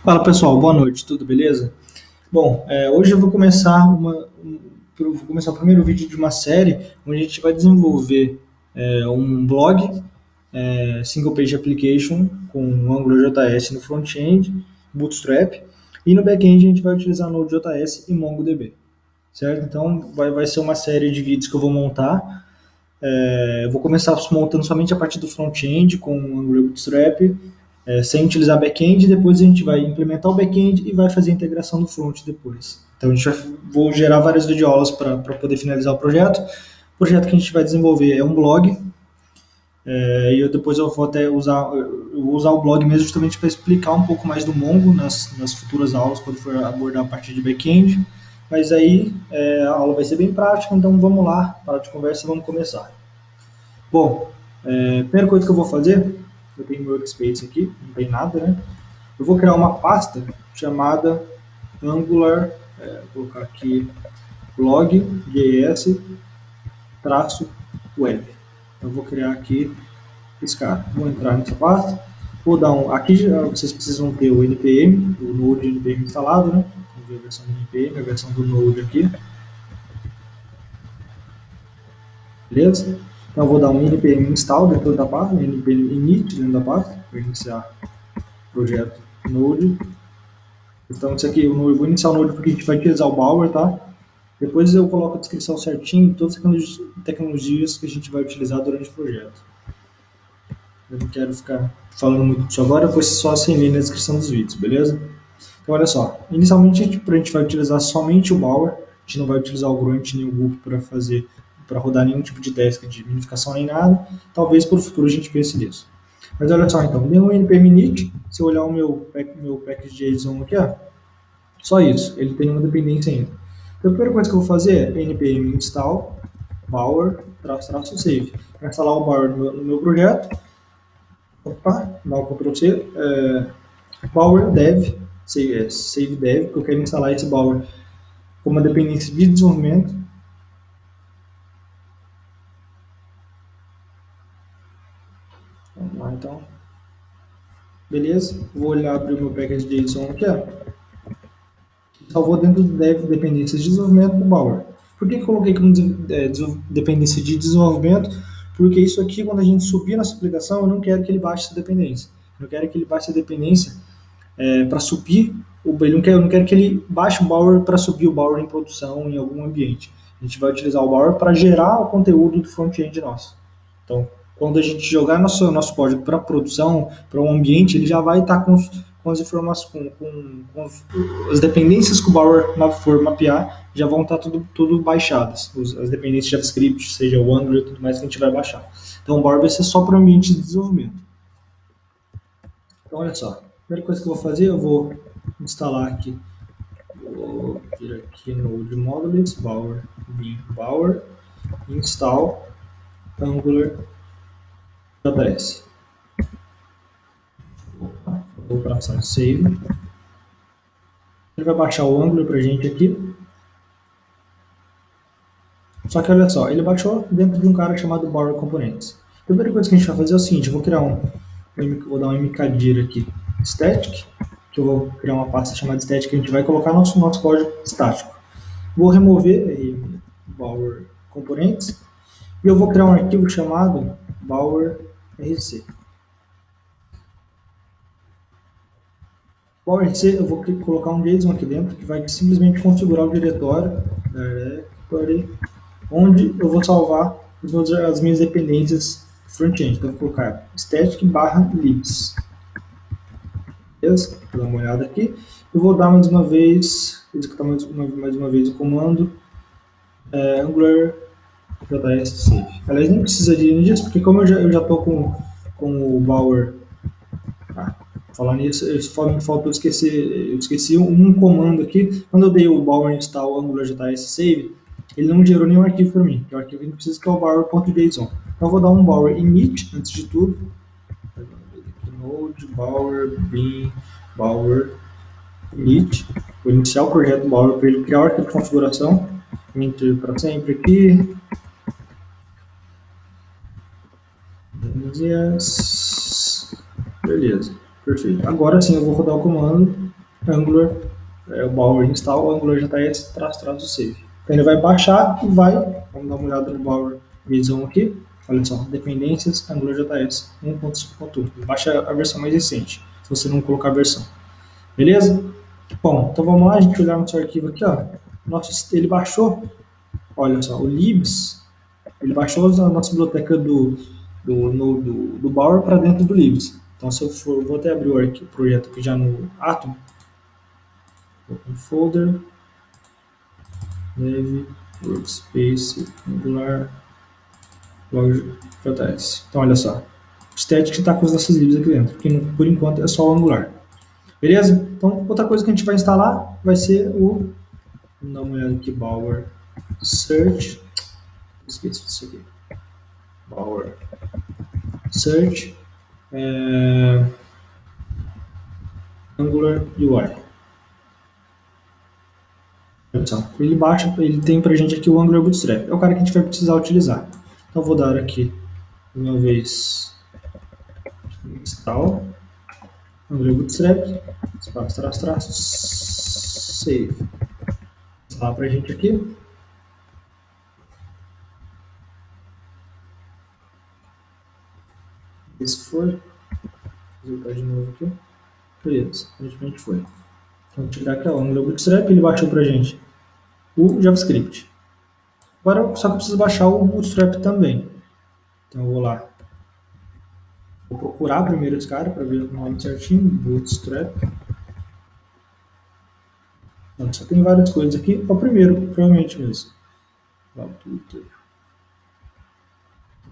Fala pessoal, boa noite, tudo beleza? Bom, hoje eu vou começar o primeiro vídeo de uma série onde a gente vai desenvolver um blog, single page application com AngularJS no front-end, Bootstrap, e no back-end a gente vai utilizar Node.js e MongoDB, certo? Então vai ser uma série de vídeos que eu vou montar. Eu vou começar montando somente a parte do front-end com Angular Bootstrap, sem utilizar back-end, depois a gente vai implementar o back-end e vai fazer a integração do front depois. Então vou gerar várias videoaulas para poder finalizar o projeto. O projeto que a gente vai desenvolver é um blog, e depois eu vou até usar o blog mesmo justamente para explicar um pouco mais do Mongo nas futuras aulas, quando for abordar a parte de back-end. Mas aí a aula vai ser bem prática, então vamos lá, para de conversa, vamos começar. Bom, primeira coisa que eu vou fazer, eu tenho meu workspace aqui, não tem nada, né? Eu vou criar uma pasta chamada Angular, vou colocar aqui blog.js web. Eu vou criar aqui esse cara. Vou entrar nessa pasta, vou dar aqui vocês precisam ter o npm, o Node npm instalado, né? Vamos ver a versão do npm, a versão do Node aqui. Beleza? Então eu vou dar um npm install dentro da pasta, um npm init dentro da pasta, para iniciar o projeto Node. Então isso aqui, eu vou iniciar o Node porque a gente vai utilizar o Bower, tá? Depois eu coloco a descrição certinho de todas as tecnologias que a gente vai utilizar durante o projeto. Eu não quero ficar falando muito disso agora, pois só sem ler na descrição dos vídeos, beleza? Então olha só, inicialmente a gente vai utilizar somente o Bower, a gente não vai utilizar o Grunt nem o Gulp para rodar nenhum tipo de task de minificação nem nada. Talvez para o futuro a gente pense nisso. Mas olha só então, deu um npm init, se eu olhar o meu package.json aqui, ó, só isso, ele tem uma dependência ainda. Então a primeira coisa que eu vou fazer é npm install bower -save. Para instalar o bower no meu projeto, opa, dá um Ctrl C, bower dev, save dev, porque eu quero instalar esse bower como uma dependência de desenvolvimento. Vamos lá então. Beleza, vou olhar abrir o meu package.json aqui, ó. Salvou dentro do dev dependências de desenvolvimento do Bower. Por que eu coloquei como dependência de desenvolvimento? Porque isso aqui, quando a gente subir nossa aplicação, eu não quero que ele baixe essa dependência. Eu quero que ele baixe a dependência para subir, eu não quero que ele baixe o Bower para subir o Bower em produção em algum ambiente. A gente vai utilizar o Bower para gerar o conteúdo do front-end nosso. Então, quando a gente jogar nosso código para produção, para um ambiente, ele já vai estar com as informações, com as dependências que o Bower for mapear, já vão estar tudo baixadas. As dependências de JavaScript, seja o Angular e tudo mais que a gente vai baixar. Então, o Bower vai ser só para o ambiente de desenvolvimento. Então, olha só. A primeira coisa que eu vou fazer, eu vou instalar aqui. Vou vir aqui no Node Modules, Bower, bin Bower, install Angular JS. Vou para ação save. Ele vai baixar o Angular para a gente aqui. Só que olha só, ele baixou dentro de um cara chamado Bower Components. A primeira coisa que a gente vai fazer é o seguinte, eu vou criar vou dar um mkdir aqui, static, que eu vou criar uma pasta chamada static que a gente vai colocar nosso código estático. Vou remover Bower Components e eu vou criar um arquivo chamado Bower RC. Bower RC, eu vou colocar um JSON aqui dentro que vai simplesmente configurar o diretório onde eu vou salvar as minhas dependências front-end. Então, eu vou colocar static/libs. Beleza? Vou dar uma olhada aqui. Eu vou dar mais uma vez, executar mais uma vez o comando Angular JS save. Aliás, nem precisa disso, porque como eu já estou com o Bower. Falar nisso, me faltou eu esqueci um comando aqui. Quando eu dei o Bower install Angular JS save, ele não gerou nenhum arquivo para mim, que é o arquivo que a gente precisa, que é o bower.json. Então eu vou dar um Bower init antes de tudo. Node, Bower, bin, Bower, init. Vou iniciar o projeto Bower para ele criar o arquivo de configuração. Enter para sempre aqui. Yes. Beleza, perfeito. Agora sim eu vou rodar o comando Angular, o Bower install, o AngularJS traz o save. Então ele vai baixar e vai, vamos dar uma olhada no Bower Visão aqui, olha só, dependências AngularJS 1.5.1. Baixa a versão mais recente, se você não colocar a versão. Beleza? Bom, então vamos lá, a gente olhar no seu arquivo aqui, ó. Nossa, ele baixou, olha só, o libs, ele baixou a nossa biblioteca do Bower para dentro do libs. Então se eu for, vou até abrir o projeto aqui já no Atom, open folder, dev, workspace, angular, log.js. Então olha só, o static está com as nossas libs aqui dentro, porque por enquanto é só o angular. Beleza? Então outra coisa que a gente vai instalar vai ser o, vamos dar uma olhada aqui, Bower Search, esqueci disso aqui, Bower Search, Angular UI. Ele baixa, ele tem pra gente aqui o Angular Bootstrap. É o cara que a gente vai precisar utilizar. Então eu vou dar aqui, uma vez, install, Angular Bootstrap, espaço, traço, save. Instalar pra gente aqui. Esse foi. Vou voltar de novo aqui. Beleza, aparentemente foi. Então, tirar aqui o Angular Bootstrap, ele baixou pra gente o JavaScript. Agora, só que eu preciso baixar o Bootstrap também. Então, eu vou lá. Vou procurar primeiro esse cara para ver o nome certinho. Bootstrap. Não, só tem várias coisas aqui. É o primeiro, provavelmente mesmo. Lá, Twitter.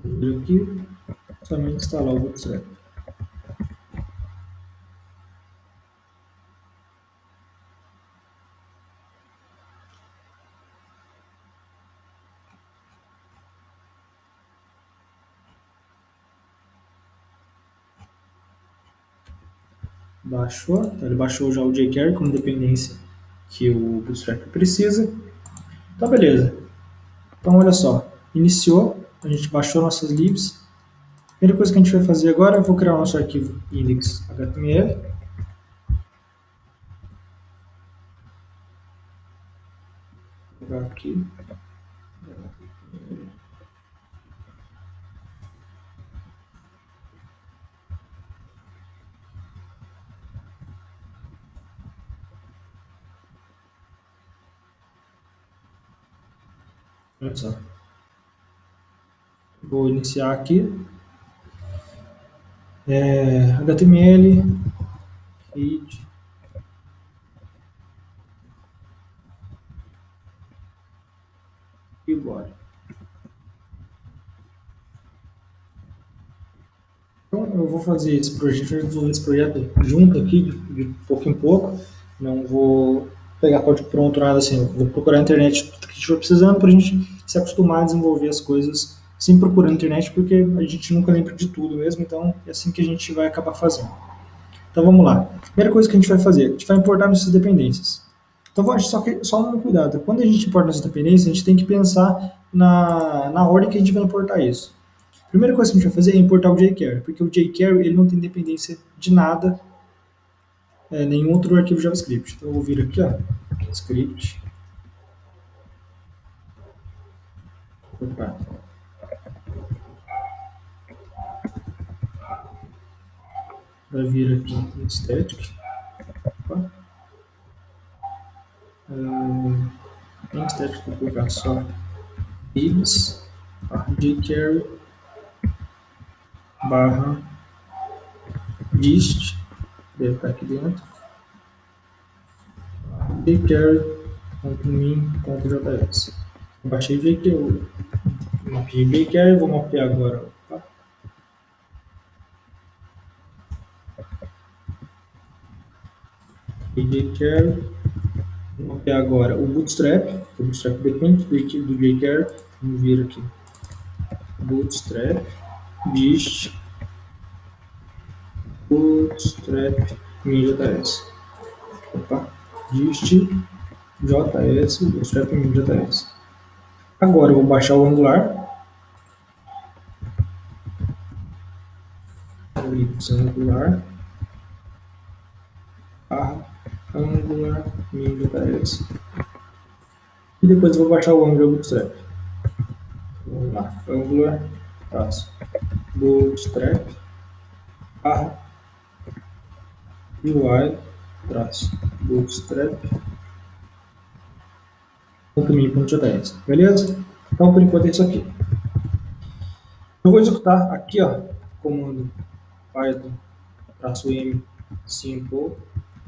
Vou aqui. Somente instalar o Bootstrap. Baixou. Então, ele baixou já o jQuery como dependência que o Bootstrap precisa. Então, beleza. Então, olha só. Iniciou. A gente baixou nossas libs. A primeira coisa que a gente vai fazer agora, eu vou criar o nosso arquivo index.html. Vou pegar aqui. Olha só. Vou iniciar aqui. HTML, read, e bora. Então, eu vou fazer esse projeto, vou desenvolver esse projeto junto aqui, de pouco em pouco. Não vou pegar código pronto, nada assim. Eu vou procurar na internet tudo que a gente for precisando para a gente se acostumar a desenvolver as coisas sem procurar na internet, porque a gente nunca lembra de tudo mesmo, então é assim que a gente vai acabar fazendo. Então vamos lá. Primeira coisa que a gente vai fazer, a gente vai importar nossas dependências. Então, só um cuidado. Quando a gente importa nossas dependências, a gente tem que pensar na ordem que a gente vai importar isso. A primeira coisa que a gente vai fazer é importar o jQuery, porque o jQuery ele não tem dependência de nada, nenhum outro arquivo JavaScript. Então eu vou vir aqui, ó, script, opa, vai vir aqui em static, opa, em static vou colocar só libs, jQuery barra dist, deve estar aqui dentro, jQuery.min.js. Baixei o jQuery, mapeei jQuery, vou mapear agora, opa, jQuery, vou mapear agora o Bootstrap, o Bootstrap depende do jQuery, vamos vir aqui, Bootstrap, dist, Bootstrap min.js. Opa, dist JS, Bootstrap min.js. Agora eu vou baixar o Angular. Angular barra Angular min.js. E depois eu vou baixar o Angular Bootstrap. Vamos lá, Angular Bootstrap barra UI bootstrap.min.js. Beleza? Então, por enquanto é isso aqui. Eu vou executar aqui, ó, comando python -m simple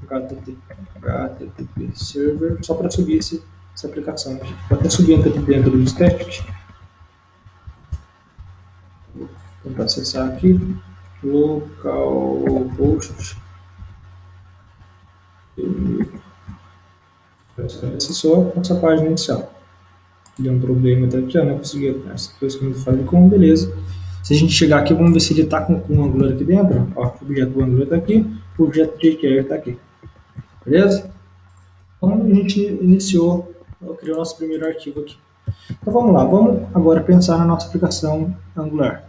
http server, só para subir essa aplicação aqui. Vou até subir dentro do static. Vou tentar acessar aqui. Localhost. Acessou essa página inicial. Deu um problema até aqui, ó, não consegui essa coisa que eu falei com, beleza. Se a gente chegar aqui, vamos ver se ele está com o Angular aqui dentro. Ó, o objeto do Angular está aqui, o objeto jQuery está aqui. Beleza? Então a gente iniciou, criou nosso primeiro arquivo aqui. Então vamos lá, vamos agora pensar na nossa aplicação Angular.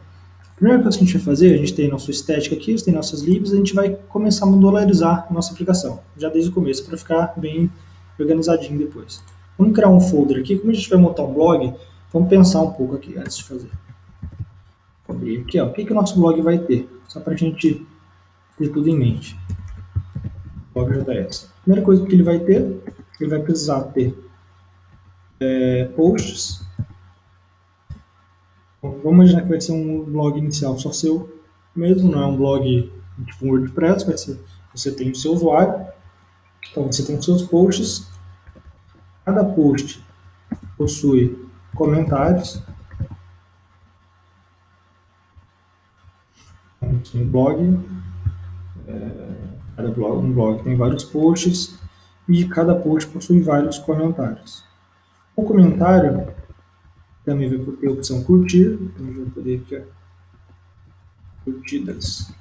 A primeira coisa que a gente vai fazer, a gente tem nosso static aqui, a gente tem nossas libs, a gente vai começar a modularizar a nossa aplicação, já desde o começo, para ficar bem organizadinho depois. Vamos criar um folder aqui, como a gente vai montar um blog, vamos pensar um pouco aqui antes de fazer. Vou abrir aqui, ó, o que o nosso blog vai ter, só para a gente ter tudo em mente. Blog.js. Primeira coisa que ele vai precisar ter posts. Bom, vamos imaginar que vai ser um blog inicial só seu mesmo, não é um blog tipo um WordPress, vai ser, você tem o seu usuário, então você tem os seus posts, cada post possui comentários, um blog, um blog tem vários posts e cada post possui vários comentários. O comentário também vai ter a opção curtir, então a gente vai poder aqui, ó, curtidas.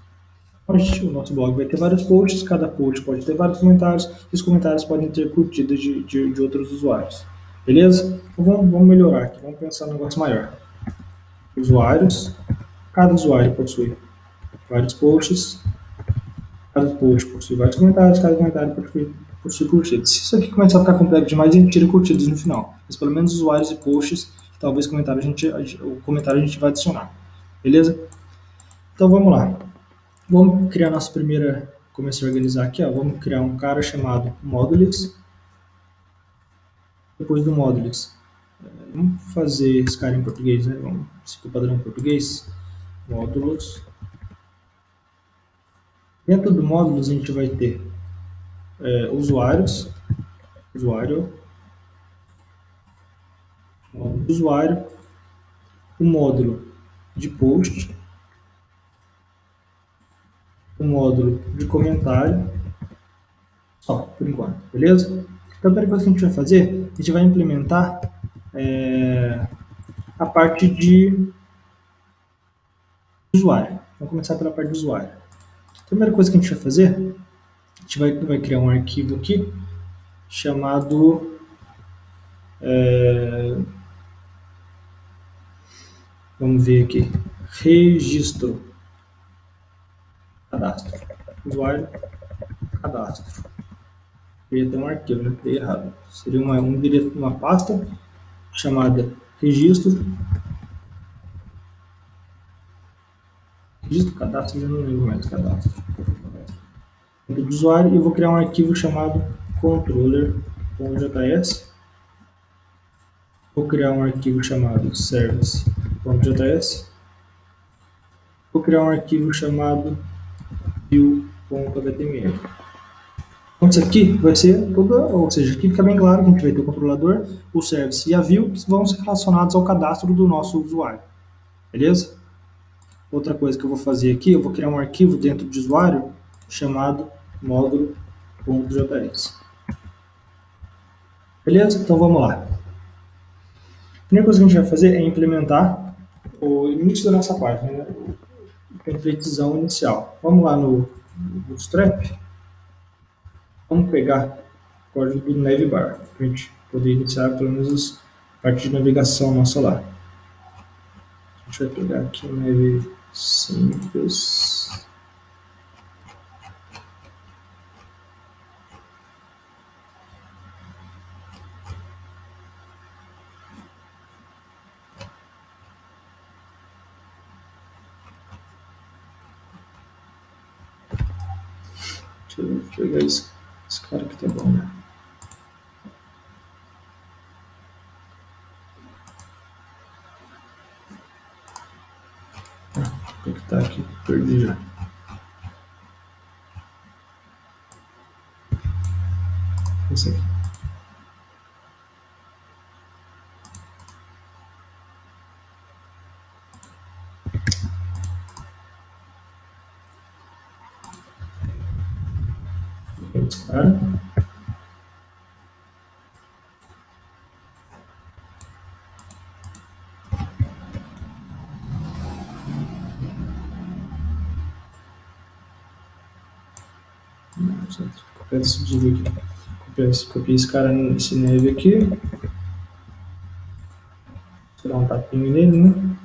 O nosso blog vai ter vários posts, cada post pode ter vários comentários, e os comentários podem ter curtidas de outros usuários. Beleza? Então vamos melhorar aqui, vamos pensar num negócio maior. Usuários, cada usuário possui vários posts, cada post possui vários comentários, cada comentário possui curtidas. Se isso aqui começar a ficar complexo demais, a gente tira curtidas no final. Mas pelo menos usuários e posts, talvez o comentário a gente vai adicionar. Beleza? Então vamos lá. Vamos criar nossa primeira, começar a organizar aqui, ó. Vamos criar um cara chamado modules. Depois do modules, vamos fazer esse cara em português, né? Vamos seguir o padrão em português. Módulos. Dentro do módulos a gente vai ter usuários, módulo de usuário, o módulo de post, o módulo de comentário, só por enquanto, beleza? Então a primeira coisa que a gente vai fazer, a gente vai implementar a parte de usuário. Vamos começar pela parte do usuário. A primeira coisa que a gente vai fazer, a gente vai criar um arquivo aqui chamado vamos ver aqui, registro, cadastro, usuário, cadastro. Queria ter um arquivo, né? Criei errado. Seria uma pasta chamada registro, cadastro, já não lembro mais, cadastro. Do usuário, e eu vou criar um arquivo chamado controller.js. Vou criar um arquivo chamado service.js. Vou criar um arquivo chamado view.html. Então isso aqui vai ser ou seja, aqui fica bem claro que a gente vai ter o controlador, o service e a view, que vão ser relacionados ao cadastro do nosso usuário. Beleza? Outra coisa que eu vou fazer aqui, eu vou criar um arquivo dentro de usuário chamado módulo.js. Beleza? Então vamos lá. A primeira coisa que a gente vai fazer é implementar o início da nossa página, né? O templatezão inicial. Vamos lá no Bootstrap. Vamos pegar o código do navbar, para a gente poder iniciar pelo menos a parte de navegação nossa lá. A gente vai pegar aqui o nav simples. eu pegar esse cara aqui, tá bom, né? Tem que tá aqui, perdi já. Esse aqui. Esse cara. Copiar esse div aqui. Copiei esse cara nesse neve aqui. Vou dar um tapinho nele, né?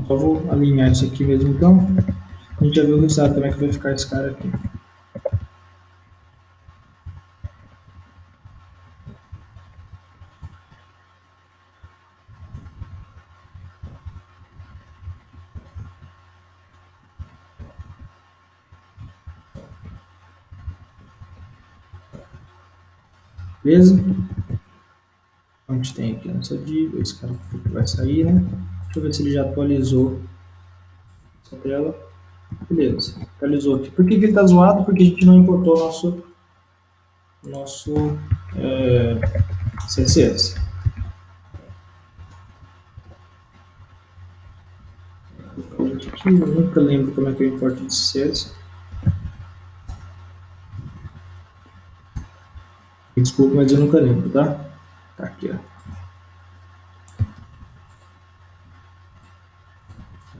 Só vou alinhar isso aqui mesmo então. A gente já viu o resultado como é que vai ficar esse cara aqui. Beleza? A gente tem aqui a nossa div, esse cara vai sair, né? Deixa eu ver se ele já atualizou essa tela. Beleza, atualizou aqui. Por que ele está zoado? Porque a gente não importou nosso CSS. Aqui, eu nunca lembro como é que eu importo o CSS. Desculpa, mas eu nunca lembro, tá? Tá aqui, ó.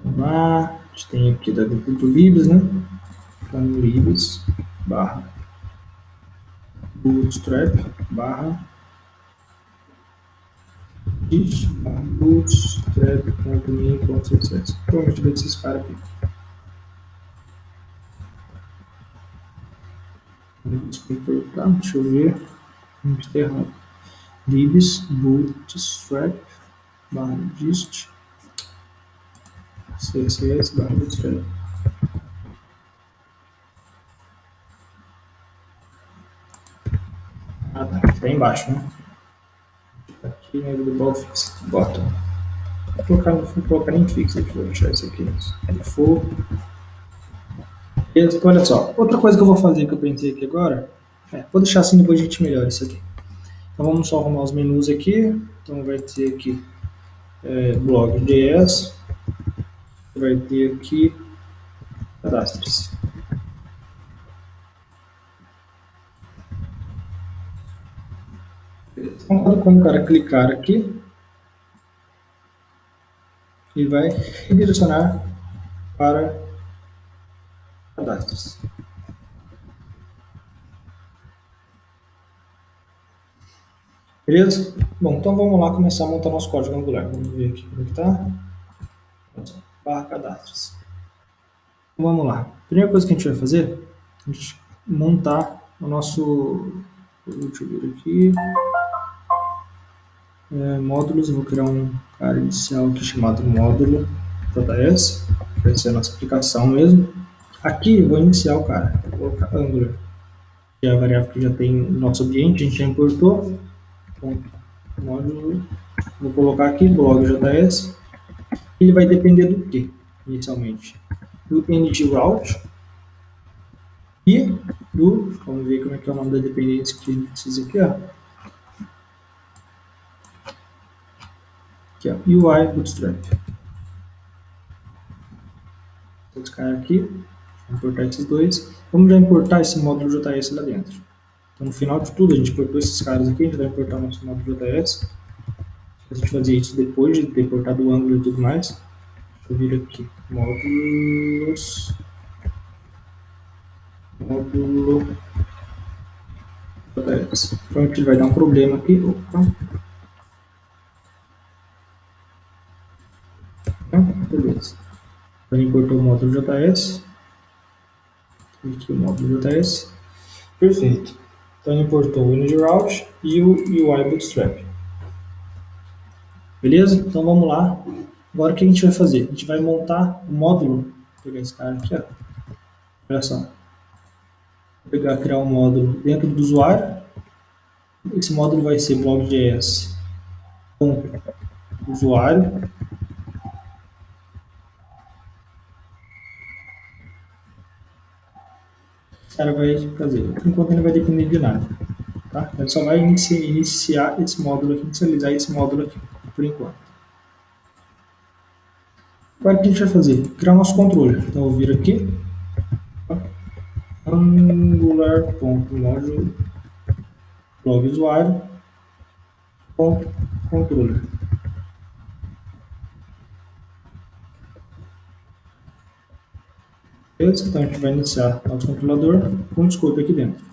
Vamos lá. A gente tem aqui dentro do libs, né? Então, libs barra bootstrap barra bootstrap.me.css. Provavelmente vai ser esse cara aqui. Deixa eu ver. Não está errado. Libs bootstrap barra dist css barra bootstrap. Ah, tá. Está embaixo, né? Aqui é do bottom. Vou colocar em fixed, vou deixar isso aqui. Default. Beleza, então olha só. Outra coisa que eu vou fazer que eu pensei aqui agora, vou deixar assim, depois a gente melhora isso aqui. Então vamos só arrumar os menus aqui. Então vai ter aqui blog.js, vai ter aqui cadastres. Então quando o cara clicar aqui, ele vai redirecionar para cadastros. Beleza? Bom, então vamos lá começar a montar nosso código Angular. Vamos ver aqui como está. Barra cadastros. Então vamos lá. Primeira coisa que a gente vai fazer, a gente montar o nosso... Deixa eu ver aqui. Módulos, eu vou criar um cara inicial aqui chamado módulo.js. Vai ser a nossa aplicação mesmo. Aqui eu vou iniciar o cara. Vou colocar Angular. Que é a variável que já tem no nosso ambiente, a gente já importou. Então, módulo, vou colocar aqui blog.js. Ele vai depender do que, inicialmente? Do ng-route e do, vamos ver como é que é o nome da dependência que a gente precisa aqui, ó. Aqui, ó, UI Bootstrap. Vou descarregar aqui, vou importar esses dois. Vamos já importar esse módulo JS lá dentro. Então, no final de tudo, a gente importou esses caras aqui, a gente vai importar o nosso módulo JS. Se a gente fazer isso depois de ter importado o Angular e tudo mais, deixa eu vir aqui, módulo JS. Provavelmente ele vai dar um problema aqui. Opa. Beleza. Então, ele importou o módulo JS. Aqui o módulo JS. Perfeito. Então ele importou o InnodeRoute e o UI Bootstrap. Beleza? Então vamos lá. Agora o que a gente vai fazer? A gente vai montar o módulo. Vou pegar esse cara aqui, ó. Olha só. Vou pegar, criar um módulo dentro do usuário. Esse módulo vai ser blog.js com usuário. Esse cara vai fazer. Por enquanto ele não vai depender de nada. Tá? Ele só vai iniciar esse módulo aqui, inicializar esse módulo aqui, por enquanto. Agora o que a gente vai fazer? Criar nosso controle. Então eu vou vir aqui. Angular.module blog usuário com controller. Beleza? Então a gente vai iniciar nosso controlador com um scope aqui dentro.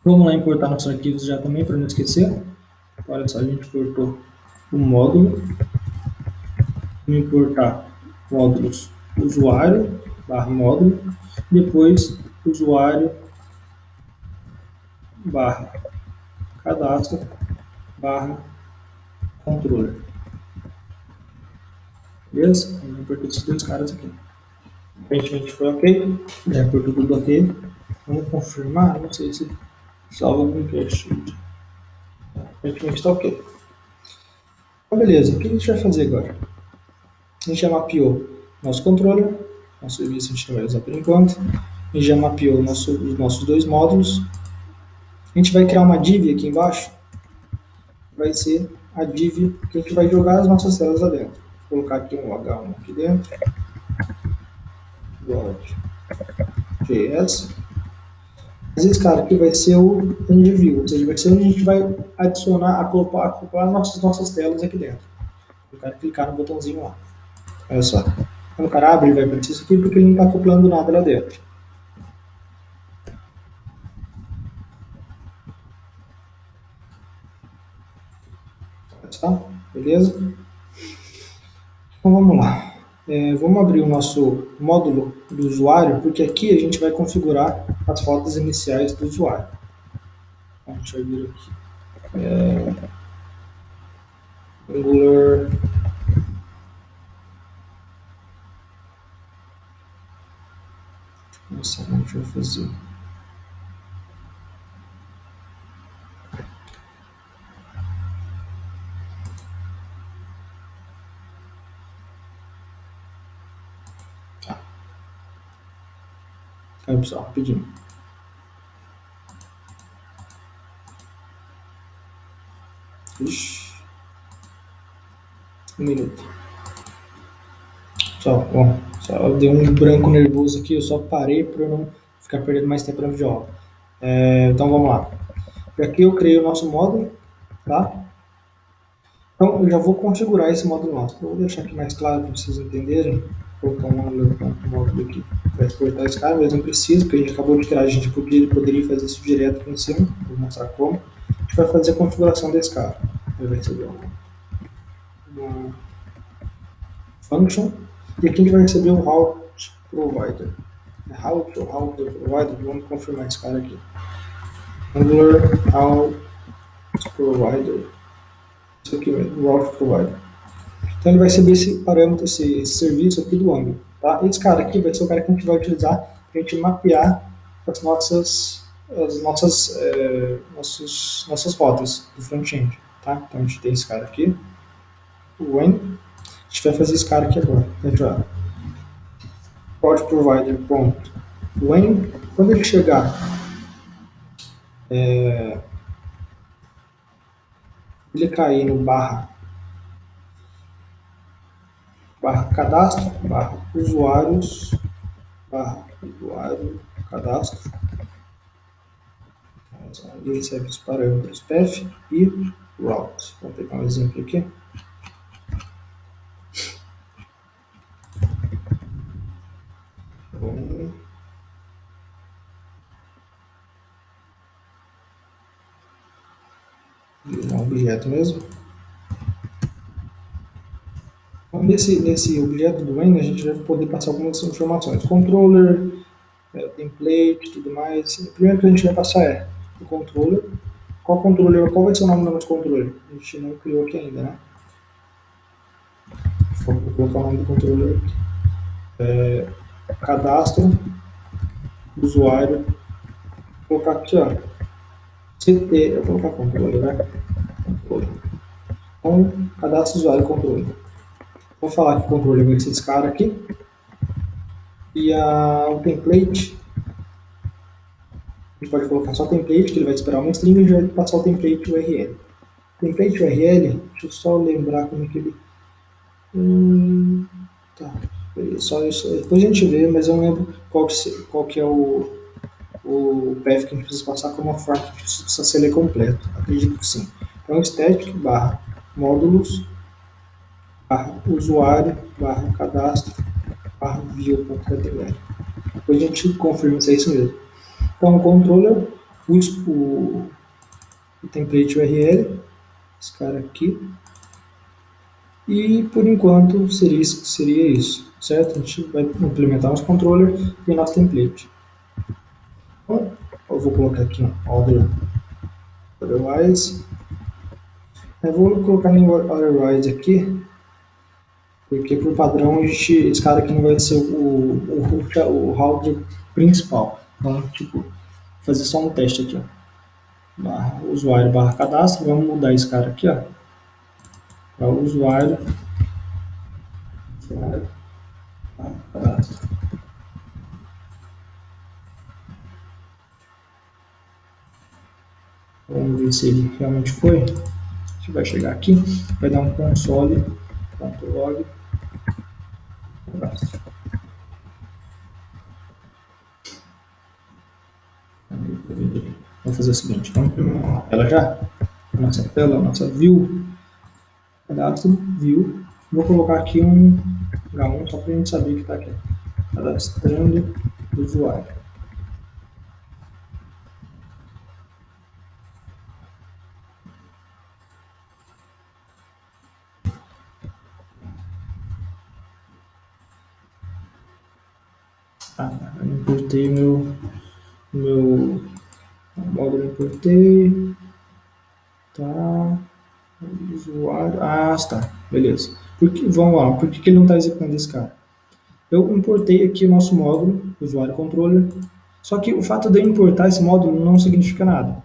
Vamos lá importar nossos arquivos já também, para não esquecer. Olha só, a gente importou o módulo. Vamos importar módulos usuário barra módulo. Depois usuário barra cadastro barra controller. Beleza? Eu importei esses dois caras aqui. Aparentemente foi ok. Já importou tudo ok. Vamos confirmar. Não sei se salva algum cache. Aparentemente está ok. Então, beleza. O que a gente vai fazer agora? A gente já mapeou nosso controller. Nosso serviço a gente não vai usar por enquanto. A gente já mapeou os nossos dois módulos. A gente vai criar uma div aqui embaixo. Vai ser a div que a gente vai jogar as nossas telas lá dentro. Vou colocar aqui um H1 aqui dentro. .js. Esse cara aqui vai ser o endview, ou seja, vai ser onde a gente vai adicionar, acoplar nossas telas aqui dentro. O cara clicar no botãozinho lá. Olha só. Quando o cara abre, ele vai aparecer isso aqui porque ele não está acoplando nada lá dentro. Tá? Beleza? Então vamos lá. Vamos abrir o nosso módulo do usuário, porque aqui a gente vai configurar as fotos iniciais do usuário. Então, deixa eu vir aqui. Angular. Nossa, como a gente vai fazer? Aí, pessoal, rapidinho. Ixi. Um minuto. Bom, só deu um branco nervoso aqui, eu só parei para não ficar perdendo mais tempo na videoaula. Então vamos lá. Aqui eu criei o nosso módulo, tá? Então eu já vou configurar esse módulo nosso. Eu vou deixar aqui mais claro para vocês entenderem. Vou colocar um módulo aqui para exportar esse cara, mas não precisa, porque a gente acabou de criar, a gente poderia fazer isso direto aqui em cima. Vou mostrar como. A gente vai fazer a configuração desse cara. Ele vai receber uma function. E aqui a gente vai receber o route provider. Route provider, vamos confirmar esse cara aqui. Angular route provider. Isso aqui mesmo, route provider. Então ele vai receber esse parâmetro, esse serviço aqui do Angular. Tá? Esse cara aqui vai ser o cara que a gente vai utilizar para a gente mapear nossas rotas do front-end. Tá? Então a gente tem esse cara aqui, o when. A gente vai fazer esse cara aqui agora. A gente vai route provider ponto when. Quando ele chegar ele cair no barra cadastro, barra usuários, barra usuário, cadastro. Ele recebe os parâmetros path e route. Vou pegar um exemplo aqui. É um objeto mesmo. Então, nesse objeto do N, a gente vai poder passar algumas informações. Controller, template, tudo mais. O primeiro que a gente vai passar é o controller. Qual vai ser o nome do nosso controller? A gente não criou aqui ainda, né? Vou colocar o nome do controller aqui. Cadastro, usuário. Vou colocar aqui, ó. CT, eu vou colocar controller, né? Controller. Então, cadastro, usuário, controller. Vou falar que o controller vai ser esse cara aqui. E o template, a gente pode colocar só template, que ele vai esperar uma string, e a gente vai passar o template URL. Template URL, deixa eu só lembrar como é que ele. Tá, só isso. Depois a gente vê, mas eu não lembro qual que é o path que a gente precisa passar como uma forma que a gente precisa ser ele completo. Acredito que sim. Então, static barra módulos barra usuário barra cadastro barra view.html. Depois a gente confirma se é isso mesmo. Então, o controller, o template URL, esse cara aqui, e por enquanto seria isso, certo? A gente vai implementar nosso controller e nosso template. Então, eu vou colocar aqui otherwise. Eu vou colocar em otherwise aqui, porque por padrão esse cara aqui não vai ser o router principal. Então, tipo, fazer só um teste aqui, ó. Barra usuário barra cadastro, vamos mudar esse cara aqui, ó, para usuário barra cadastro. Vamos ver se ele realmente foi. A gente vai chegar aqui, vai dar um console.log cadastro. Vamos fazer o seguinte, vamos implementar ela já, a nossa tela, a nossa view, cadastro, view. Vou colocar aqui um H1 só para a gente saber que está aqui. Cadastrando usuário. Eu importei meu módulo, importei. Tá. Usuário. Ah, tá. Beleza. Vamos lá. Por que ele não está executando esse cara? Eu importei aqui o nosso módulo, usuário controller. Só que o fato de eu importar esse módulo não significa nada.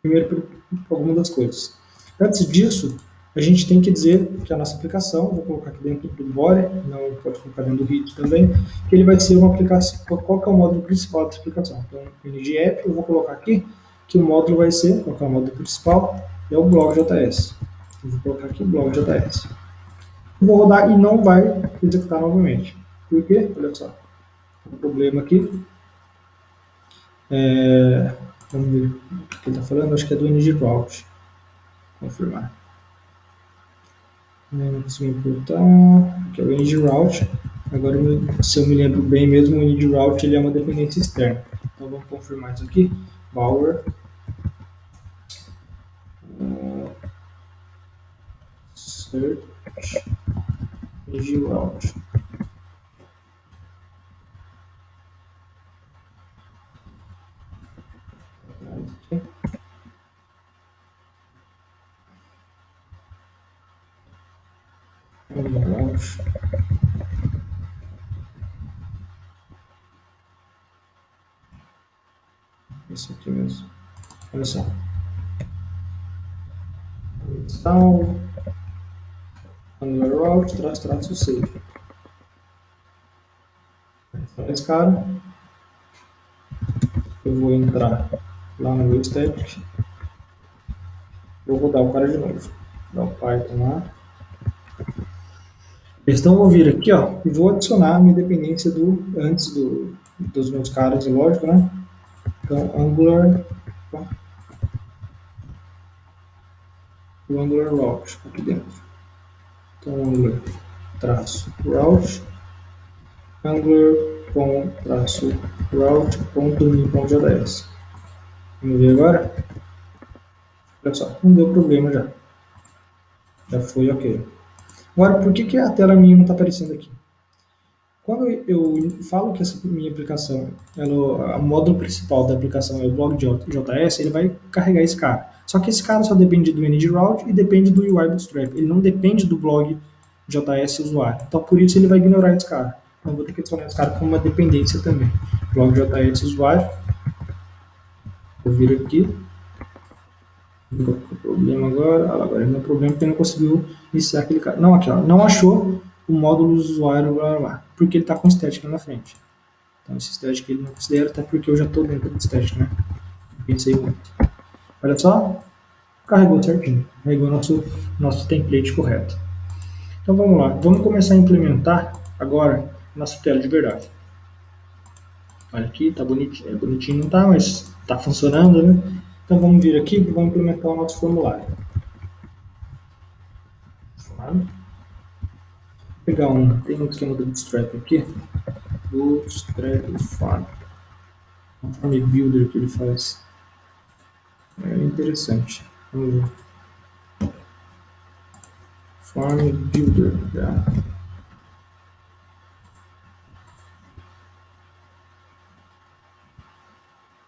Primeiro, por alguma das coisas. Antes disso, a gente tem que dizer que a nossa aplicação, vou colocar aqui dentro do body, não pode colocar dentro do hit também, que ele vai ser uma aplicação. Qual que é o módulo principal da aplicação? Então, no app, eu vou colocar aqui que o módulo vai ser, qual que é o módulo principal, é o blog.js. Eu vou colocar aqui blog.js. Eu vou rodar e não vai executar novamente. Por quê? Olha só. O problema aqui. Vamos ver o que ele está falando. Acho que é do NGRoute. Confirmar. Não consegui importar. Aqui é o NGRoute. Agora, se eu me lembro bem mesmo, o NGRoute ele é uma dependência externa. Então vamos confirmar isso aqui. Bower. Search. NGRoute. Isso aqui mesmo. Olha só. Install. Angular route, traço save. Esse cara. Eu vou entrar lá no meu static. Vou rodar o cara de novo. Dar o Python lá. Então vou vir aqui, ó, e vou adicionar a minha dependência antes dos meus caras, lógico, né? Então, Angular, o Angular route aqui dentro. Então, Angular traço route, Angular com traço route.me.js. Vamos ver agora? Olha só, não deu problema já. Já foi ok. Agora, por que a tela minha não está aparecendo aqui? Quando eu falo que essa minha aplicação, o módulo principal da aplicação é o blog de JS, ele vai carregar esse cara. Só que esse cara só depende do NG-Route e depende do UI Bootstrap. Ele não depende do blog JS usuário. Então, por isso, ele vai ignorar esse cara. Então, eu vou ter que adicionar esse cara como uma dependência também. Blog JS usuário. Vou vir aqui. Qual que é o problema agora? Agora ele não é problema porque não conseguiu iniciar aquele cara. Não, aqui, ó, não achou o módulo usuário, blá, blá, blá, porque ele está com estética na frente. Então, esse estética ele não considera, até porque eu já estou dentro do estética, né? Pensei muito. Olha só, carregou certinho. Carregou nosso template correto. Então, vamos lá. Vamos começar a implementar agora nossa tela de verdade. Olha aqui, tá bonitinho. É bonitinho não tá, mas tá funcionando, né? Então, vamos vir aqui e vamos implementar o nosso formulário. Vou pegar tem um esquema do Bootstrap aqui. Bootstrap Farm. Um Farm Builder que ele faz. É interessante. Vamos ver. Farm Builder. Já.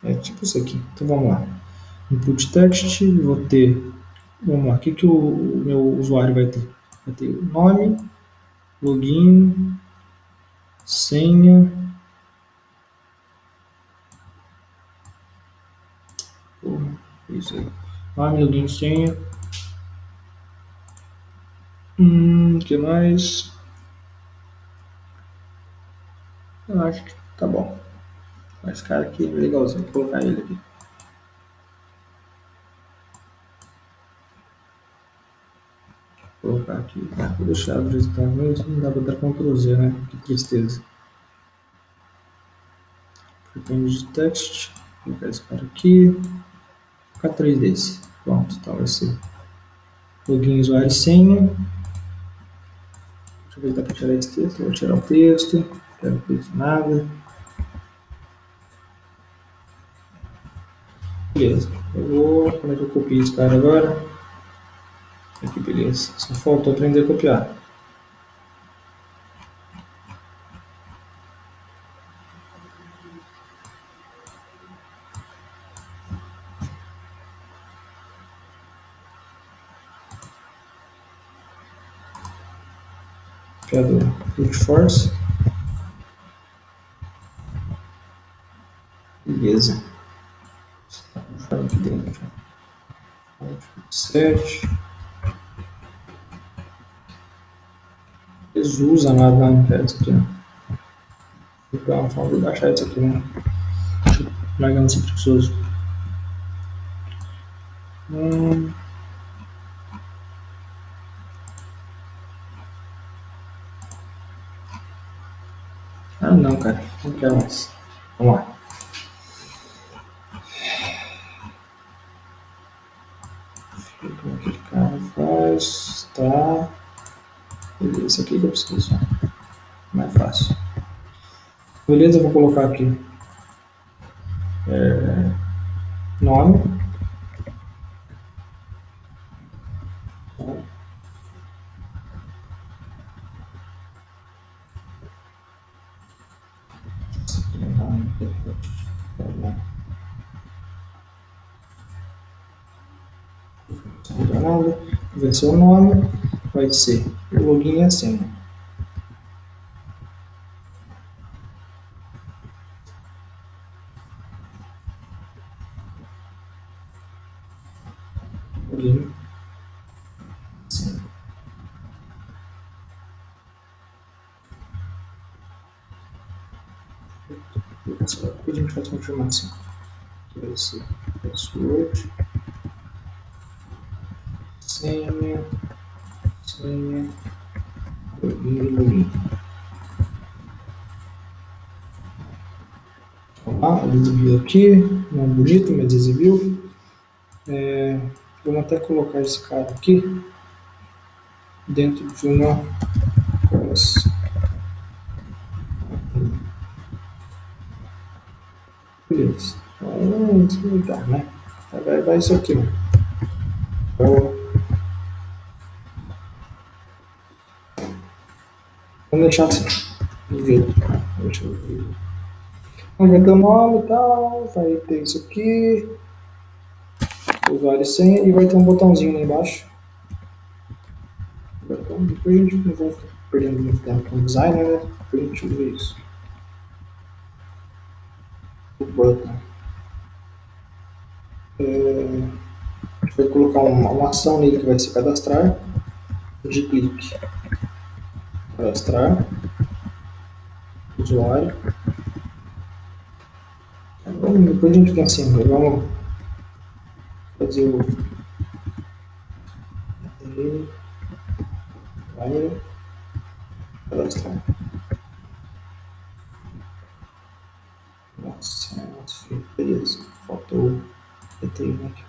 É tipo isso aqui. Então vamos lá. Input text, vou ter. Vamos lá. O que o meu usuário vai ter? Vai ter o nome, login, senha. Porra, isso aí. Nome, login, senha. O que mais? Eu acho que tá bom. Esse cara aqui é legalzinho. Vou colocar ele aqui. Vou colocar aqui. Tá? Vou deixar o jeito que tá mesmo. Não dá pra dar Ctrl Z, né? Que tristeza. Depende de text. Vou colocar esse cara aqui. Vou colocar 3 desse. Pronto, então vai ser login, usuário e senha. Deixa eu ver se dá para tirar esse texto. Vou tirar o texto. Não quero texto nada. Beleza. Como é que eu copio esse cara agora? Aqui, beleza. Só faltou aprender a copiar. Copiador. Brute Force. Beleza. Vou aqui dentro. 7. Jesus amado, não quero isso aqui, não. Vou pegar uma forma de baixar isso aqui, né? Largando esse preguiçoso. Ah, não, cara. Não quero mais. Vamos lá. Como aquele cara faz. Tá. Beleza, esse aqui que eu preciso. Mais fácil. Beleza, eu vou colocar aqui nome. Vai ser o nome, vai ser o login e a senha. Login, senha. Depois a gente faz confirmação. Aqui vai ser password, senha, login e login. Vamos lá, exibiu aqui, não é bonito, mas exibiu. Vamos até colocar esse cara aqui dentro de uma classe. Beleza. Vamos desligar, né? Vai isso aqui, né? Vamos deixar assim. Do jeito. Deixa eu ver. Vamos ver teu nome e tal. Vai ter isso aqui. Usuário e senha. E vai ter um botãozinho lá embaixo. Então, depois a gente não vai ficar perdendo muito tempo com o designer, né? Depois a gente vê isso. O button. A gente vai colocar uma ação nele que vai ser cadastrar. De clique. Cadastrar. Usuário. Depois a gente pensa assim, vamos fazer o cadastrar. Nossa, beleza. Faltou o ETI aqui.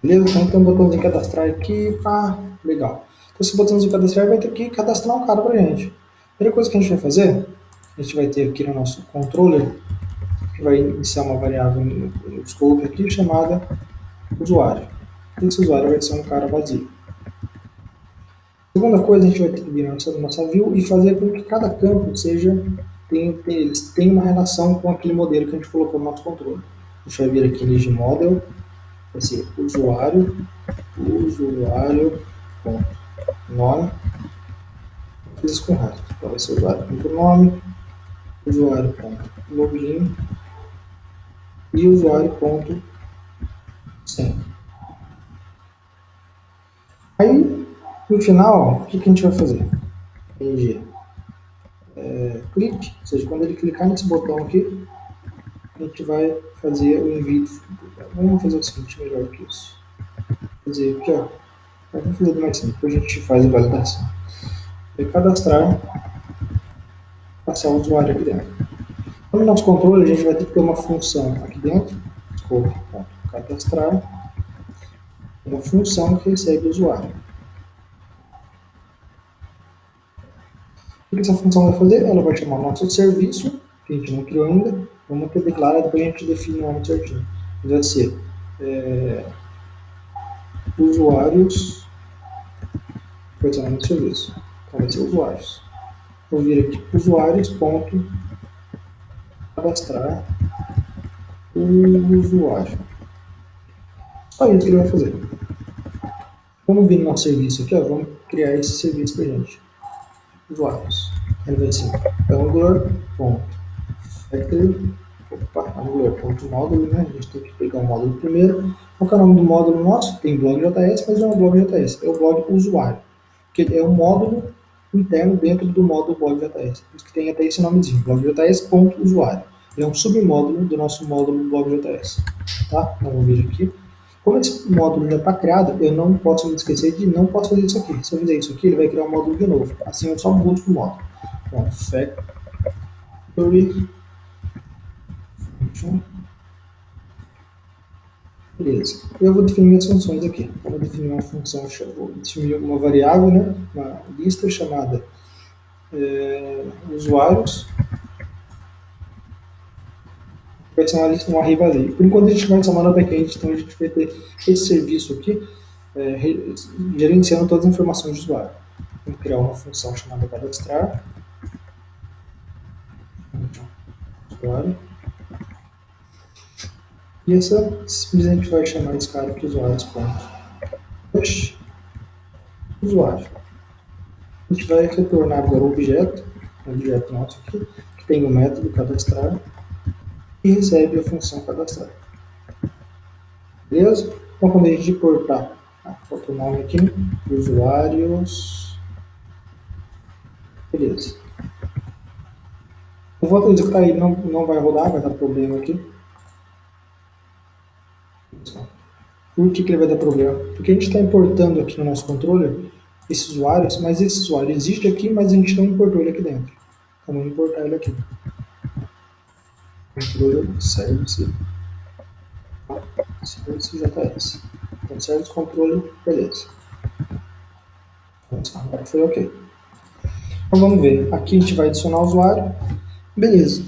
Beleza? Então tem um botãozinho cadastrar aqui, pá, legal. Então esse botãozinho cadastrar vai ter que cadastrar um cara pra gente. A primeira coisa que a gente vai fazer, a gente vai ter aqui no nosso controller, que vai iniciar uma variável no scope aqui chamada usuário. Esse usuário vai ser um cara vazio. Segunda coisa, a gente vai ter que vir na nossa view e fazer com que cada campo eles tenham uma relação com aquele modelo que a gente colocou no nosso controle. A gente vai vir aqui em Engine Model, vai ser usuário, nome, fiz isso com reto. Então vai ser usuário.nome, usuário.login e usuário.senha. Aí, no final, o que a gente vai fazer? Clique, ou seja, quando ele clicar nesse botão aqui, a gente vai fazer o envio. Vamos fazer o seguinte, melhor que isso. Fazer aqui, ó. Vamos fazer do mais simples, depois a gente faz a validação. Vai cadastrar, passar o usuário aqui dentro. Então, no nosso controle, a gente vai ter que ter uma função aqui dentro, cadastrar, uma função que recebe o usuário. O que essa função vai fazer? Ela vai chamar o nosso serviço, que a gente não criou ainda, vamos ter declarado, depois a gente define o nome certinho. Vai ser usuários, vai ser o nome do serviço. Então vai ser usuários. Vou vir aqui usuários.cadastrar o usuário. Só isso que ele vai fazer. Vamos vir no nosso serviço aqui, ó, vamos criar esse serviço para a gente. Usuários. Ele vai ser Angular.módulo, né? A gente tem que pegar o módulo primeiro. Qual é o nome do módulo nosso? Tem blog.js, mas não é o blog.js, é o blog usuário. Que é um módulo interno dentro do módulo blog.js. Por isso que tem até esse nomezinho, blog.js.usuário. Ele é um submódulo do nosso módulo blog.js. Tá? Vamos ver aqui. Como esse módulo já está criado, eu não posso me esquecer de não posso fazer isso aqui. Se eu fizer isso aqui, ele vai criar um módulo de novo. Assim eu só mudo o módulo. Então, factory function. Beleza. Eu vou definir minhas funções aqui. Eu vou definir uma função, vou definir uma variável, né? Uma lista chamada usuários. Vai ser uma lista, um array vazio. Por enquanto a gente vai chamar no backend, então a gente vai ter esse serviço aqui gerenciando todas as informações do usuário. Vamos criar uma função chamada cadastrar. Usuário. E essa simplesmente vai chamar esse cara aqui, usuários.push usuário. A gente vai retornar agora o objeto nosso aqui, que tem o método cadastrar e recebe a função cadastrar. Beleza? Então quando a gente importar, falta o nome aqui, usuários. Beleza. Eu vou executar ele, não vai rodar, vai dar problema aqui. Por que ele vai dar problema? Porque a gente está importando aqui no nosso controller esses usuários, mas esse usuário existe aqui, mas a gente não importou ele aqui dentro. Então vamos importar ele aqui. Controller service JS. Então service controller, beleza. Agora foi ok. Então vamos ver. Aqui a gente vai adicionar o usuário. Beleza.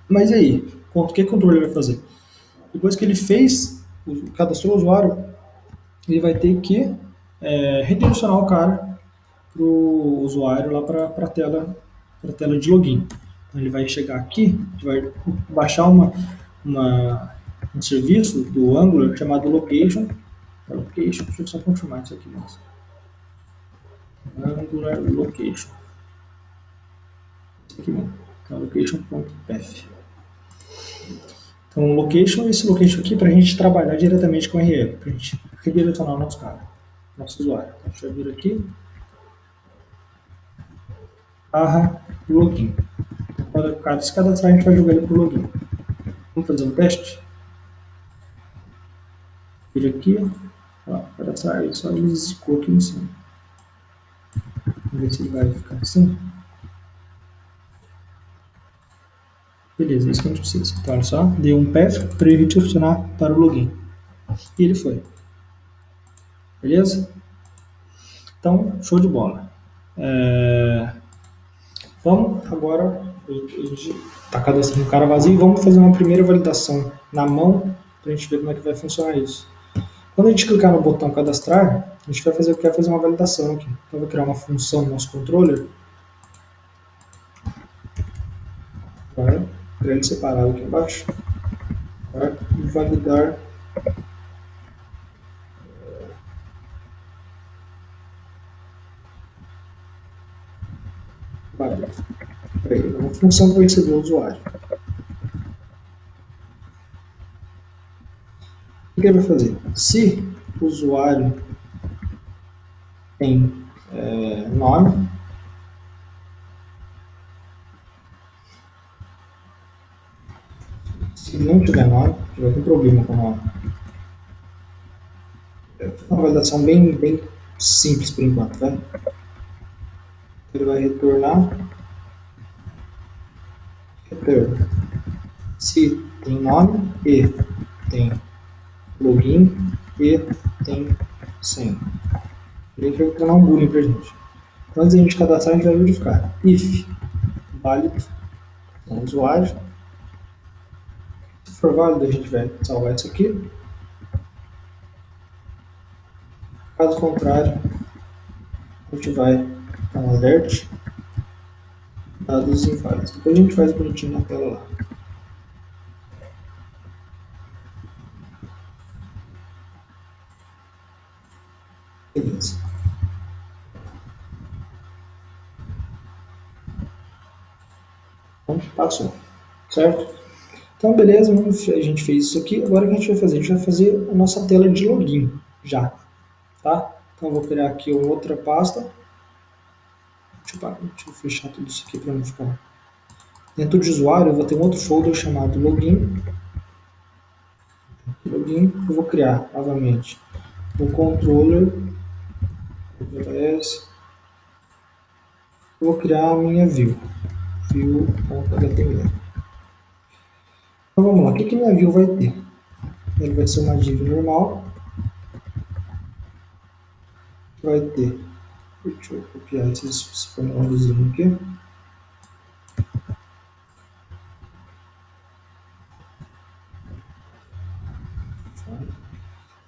Mas e aí, o que o controle vai fazer? Depois que ele fez, cadastrou o usuário, ele vai ter que redirecionar o cara para o usuário lá para a tela de login. Então ele vai chegar aqui, vai baixar uma, um serviço do Angular chamado Location. Location, deixa eu só confirmar isso aqui. Mas, Angular Location. Isso aqui mesmo. Então, location.pf. Então, location, esse location aqui para a gente trabalhar diretamente com RL, para a gente redirecionar o nosso cara, nosso usuário. Então, deixa eu vir aqui, barra login. Então, quando o cara se cadastrar, a gente vai jogar ele para o login. Vamos fazer um teste? Vir aqui, ó, cadastrar ele, só ele zicou aqui em cima. Vamos ver se ele vai ficar assim. Beleza, é isso que a gente precisa. Então, olha só, deu um path para ele redirecionar para o login. E ele foi. Beleza? Então, show de bola. Vamos agora, a gente está cadastrando o cara vazio, vamos fazer uma primeira validação na mão para a gente ver como é que vai funcionar isso. Quando a gente clicar no botão cadastrar, a gente quer fazer uma validação aqui. Então, eu vou criar uma função no nosso controller, para criar ele separado aqui embaixo, para validar uma função para receber o usuário. O que ele vai fazer? Se o usuário tem nome, se não tiver nome, tiver algum problema com o nome, é uma validação bem simples por enquanto, tá? Ele vai retornar se tem nome e tem login e tem senha. Ele vai retornar um boolean pra gente. Então, antes de a gente cadastrar, a gente vai verificar if válido com o usuário. Se for válido, a gente vai salvar isso aqui. Caso contrário, a gente vai dar um alert, dados inválidos. Depois a gente faz bonitinho na tela lá. Beleza. Então, passou. Certo? Então, beleza, a gente fez isso aqui. Agora o que a gente vai fazer? A gente vai fazer a nossa tela de login já. Tá? Então, eu vou criar aqui outra pasta. Deixa eu fechar tudo isso aqui para não ficar. Dentro de usuário, eu vou ter um outro folder chamado login. Login, eu vou criar novamente o controller. Eu vou criar a minha view.html. Então vamos lá, o que minha view vai ter? Ele vai ser uma div normal. Vai ter. Deixa eu copiar esses formulários aqui.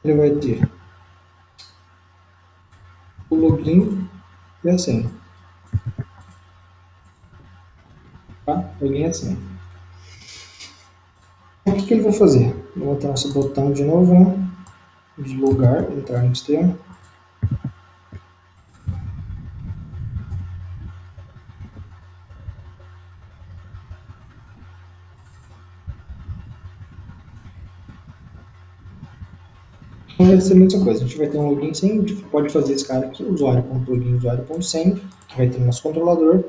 Ele vai ter o login e a senha. Tá? Login e a senha. O que ele vai fazer? Vou botar nosso botão de novo, né? Deslogar, entrar no sistema. Vai ser a mesma coisa, a gente vai ter um login sem, a gente pode fazer esse cara aqui, usuário.login, usuário.sem, que vai ter o nosso controlador.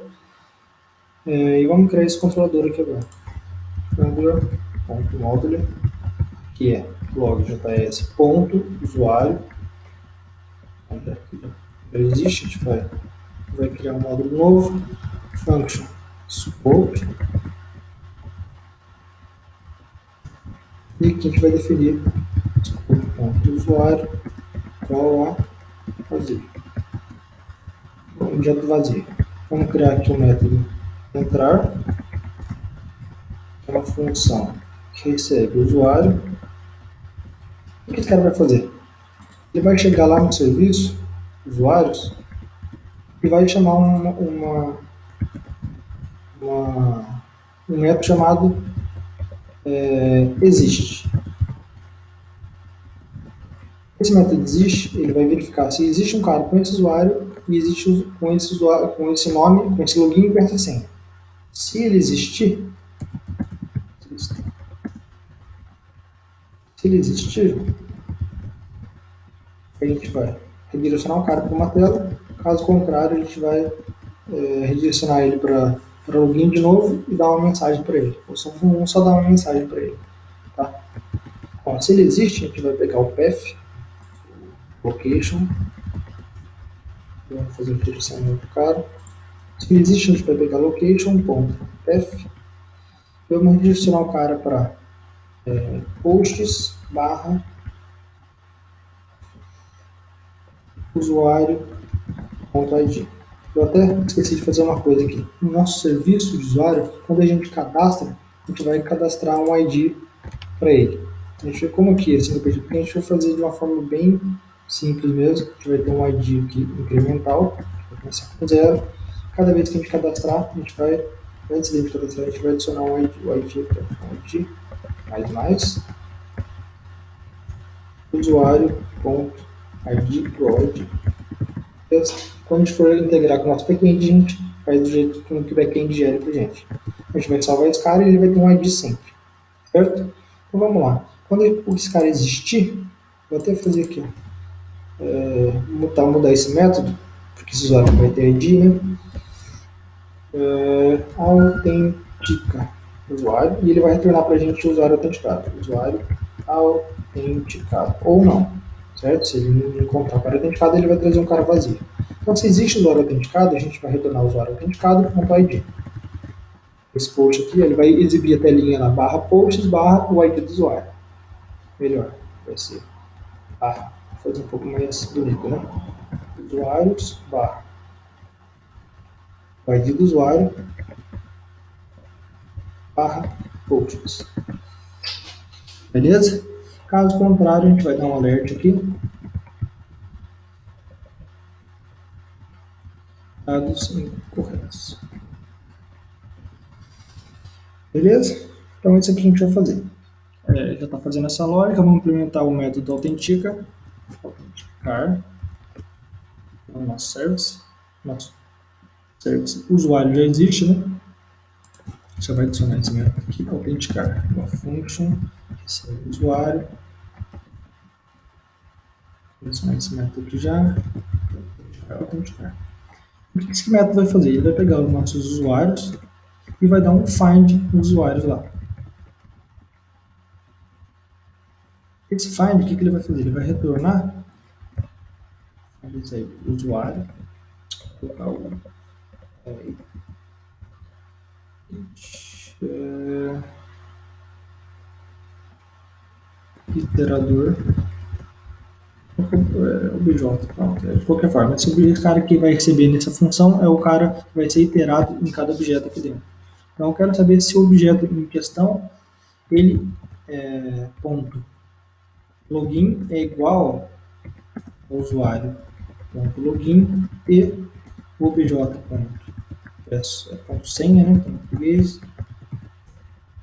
E vamos criar esse controlador aqui agora. Angular.module, que é log.js.usuário. Já existe, a gente vai criar um módulo novo, function scope, e aqui a gente vai definir scope.usuário igual a vazio. Objeto vazio. Vamos criar aqui o método entrar. é uma função que recebe o usuário. O que esse cara vai fazer? Ele vai chegar lá no serviço, usuários, e vai chamar um método chamado existe. Esse método existe, ele vai verificar se existe um cara com esse usuário e existe com esse usuário, com esse nome, com esse login e com essa senha. Se ele existir, se ele existir, a gente vai redirecionar o cara para uma tela. Caso contrário, a gente vai redirecionar ele para login de novo e dar uma mensagem para ele. Ou só dar uma mensagem para ele. Tá? Bom, se ele existe, a gente vai pegar o path, location, vamos fazer o redirecionamento do cara. Se ele existe, a gente vai pegar location.path e vamos redirecionar o cara para posts barra usuário.id. Eu até esqueci de fazer uma coisa aqui. No nosso serviço de usuário, quando a gente cadastra, a gente vai cadastrar um ID para ele. A gente vê como aqui, assim, no pedido, porque a gente vai fazer de uma forma bem simples mesmo. A gente vai ter um ID aqui incremental, vai começar com 0. Cada vez que a gente cadastrar, a gente vai, antes de a gente cadastrar, a gente vai adicionar um ID, usuário.id pro quando a gente for integrar com o nosso backend, a gente faz do jeito que o backend gera para a gente. A gente vai salvar esse cara e ele vai ter um ID sempre. Certo? Então vamos lá. Quando esse cara existir, vou até fazer aqui, mudar esse método, porque esse usuário vai ter ID, né? Autentica usuário, e ele vai retornar para a gente o usuário autenticado. Usuário autenticado. Ou não. Certo? Se ele não encontrar o cara autenticado, ele vai trazer um cara vazio. Então, se existe o usuário autenticado, a gente vai retornar o usuário autenticado.id. Esse post aqui, ele vai exibir a telinha na barra posts, barra o ID do usuário. Melhor, vai ser barra. Vou fazer um pouco mais bonito, né? Usuários, barra o ID do usuário, barra posts. Beleza? Caso contrário, a gente vai dar um alerta aqui. Dados incorretos. Beleza? Então, isso aqui a gente vai fazer. Já está fazendo essa lógica, vamos implementar o método autenticar no nosso service. O usuário já existe, né? Você vai adicionar esse método aqui, autenticar, uma function, usuário. Vou adicionar esse método aqui já, autenticar. O que esse método vai fazer? Ele vai pegar os nossos usuários e vai dar um find nos usuários lá. Esse find, o que ele vai fazer? Ele vai retornar o usuário, vou colocar o iterador obj, de qualquer forma, esse cara que vai receber nessa função é o cara que vai ser iterado em cada objeto aqui dentro. Então eu quero saber se o objeto em questão, ele ponto login é igual ao usuário ponto login e o obj ponto senha, né, em português,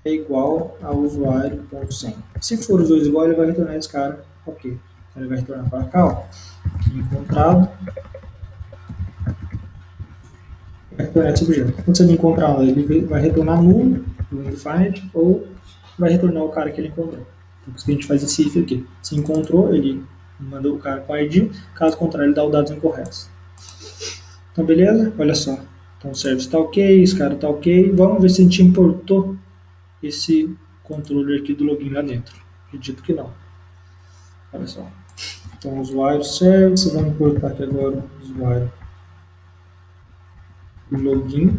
é igual ao usuário ponto senha. Se for os dois igual, ele vai retornar esse cara, ok. Então ele vai retornar para cá, ó, encontrado, vai retornar esse objeto. Quando você não encontrar, ele vai retornar nulo, no undefined, ou vai retornar o cara que ele encontrou. Então, por isso que a gente faz esse if aqui. Se encontrou, ele manda o cara com ID, caso contrário, ele dá os dados incorretos. Então, beleza? Olha só. Então, o service está ok, esse cara está ok. Vamos ver se a gente importou esse controller aqui do login lá dentro. Acredito que não. Olha só. Então, usuário service, vamos importar aqui agora o usuário login,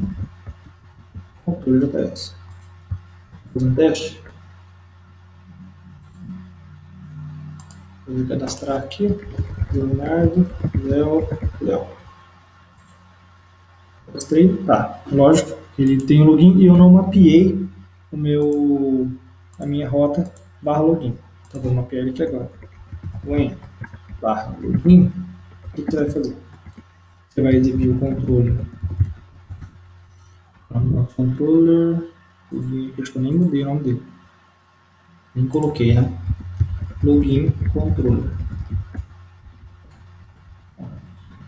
controller JS. Fazer um teste. Vou cadastrar aqui. Leonardo, Léo. Cadastrei. Tá, lógico, ele tem o login e eu não mapeei a minha rota barra login. Então vou mapear ele aqui agora. Vou em barra login. O que você vai fazer? Você vai exibir o controle. O controller. Login aqui, acho que eu nem mudei o nome dele. Nem coloquei, né? Login controller.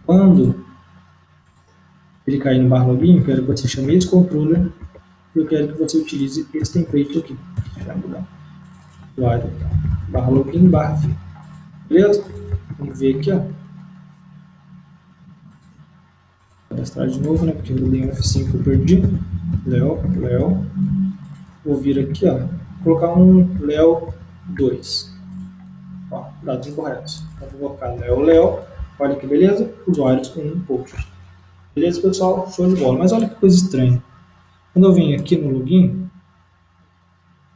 Quando ele cair no barra login, eu quero que você chame esse controller e eu quero que você utilize esse template aqui. Vai mudar. Barra login, barra fim. Beleza? Vamos ver aqui, ó. Cadastrar de novo, né? Porque eu dei um F5 eu perdi. Léo. Vou vir aqui, ó. Colocar um Léo 2. Ó, dados incorretos. Então vou colocar Léo. Olha que beleza. Usuários com um post. Beleza, pessoal? Show de bola. Mas olha que coisa estranha. Quando eu venho aqui no login,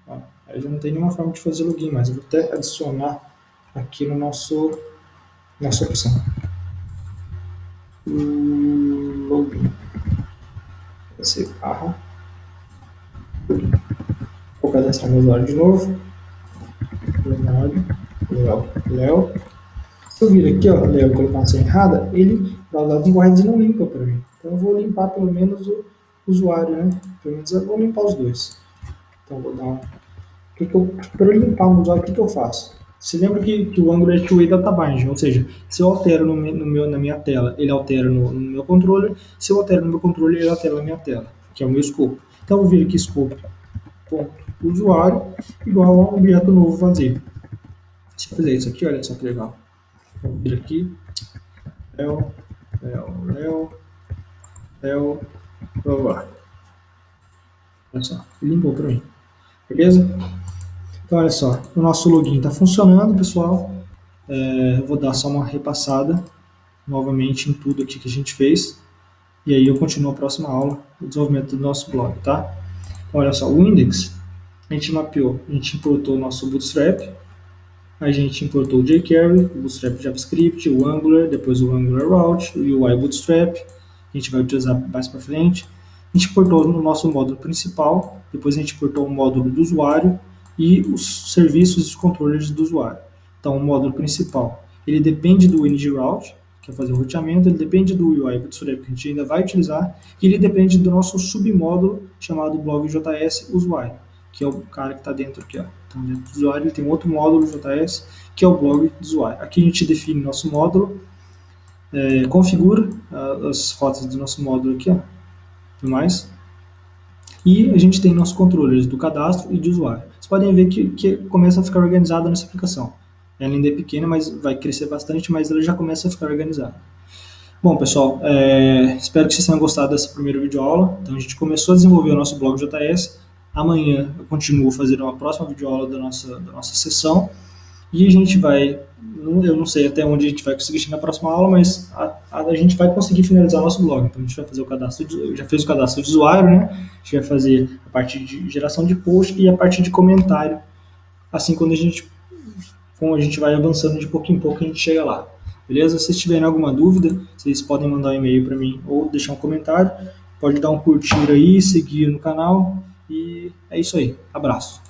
ó, aí já não tem nenhuma forma de fazer login, mas eu vou até adicionar aqui no nossa opção. Login. Vai ser barra. Vou cadastrar meu usuário de novo. Léo. Se eu vir aqui, ó, Léo, colocar uma senha errada, ele dá os dados incorretos e não limpa para mim. Então eu vou limpar pelo menos o usuário, né? Pelo menos eu vou limpar os dois. Então vou dar um. Para limpar um usuário, o que eu faço? Você lembra que o Angular é two-way data binding, ou seja, se eu altero na minha tela, ele altera no meu controller, se eu altero no meu controller, ele altera na minha tela, que é o meu scope. Então eu vou vir aqui scope ponto usuário igual a um objeto novo vazio. Se eu fizer isso aqui, olha só que legal. Vou vir aqui, Léo, blá, blá. Olha só, limpou para mim. Beleza? Então, olha só, o nosso login está funcionando, pessoal. Eu vou dar só uma repassada novamente em tudo aqui que a gente fez. E aí eu continuo a próxima aula, o desenvolvimento do nosso blog, tá? Então, olha só, o index, a gente mapeou, a gente importou o nosso Bootstrap, a gente importou o jQuery, o Bootstrap JavaScript, o Angular, depois o Angular Route, o UI Bootstrap, a gente vai utilizar mais para frente. A gente importou no nosso módulo principal, depois a gente importou o módulo do usuário e os serviços e controllers do usuário. Então, o módulo principal, ele depende do ngRoute, que é fazer o roteamento, ele depende do UI Bootstrap, que a gente ainda vai utilizar, e ele depende do nosso submódulo chamado blog.js usuário, que é o cara que está dentro aqui, ó. Então, dentro do usuário, ele tem outro módulo JS, que é o blog do usuário. Aqui a gente define nosso módulo, configura as rotas do nosso módulo aqui, ó, tudo mais. E a gente tem nossos controllers do cadastro e de usuário. Vocês podem ver que começa a ficar organizada nessa aplicação. Ela ainda é pequena, mas vai crescer bastante, mas ela já começa a ficar organizada. Bom, pessoal, espero que vocês tenham gostado dessa primeira videoaula. Então, a gente começou a desenvolver o nosso blog JS. Amanhã eu continuo fazendo uma próxima videoaula da nossa sessão. E a gente vai, eu não sei até onde a gente vai conseguir chegar na próxima aula, mas a gente vai conseguir finalizar nosso blog. Então a gente vai fazer o cadastro, já fez o cadastro de usuário, né? A gente vai fazer a parte de geração de post e a parte de comentário. Assim, quando a gente vai avançando de pouco em pouco, a gente chega lá. Beleza? Se vocês tiverem alguma dúvida, vocês podem mandar um e-mail para mim ou deixar um comentário. Pode dar um curtir aí, seguir no canal. E é isso aí. Abraço.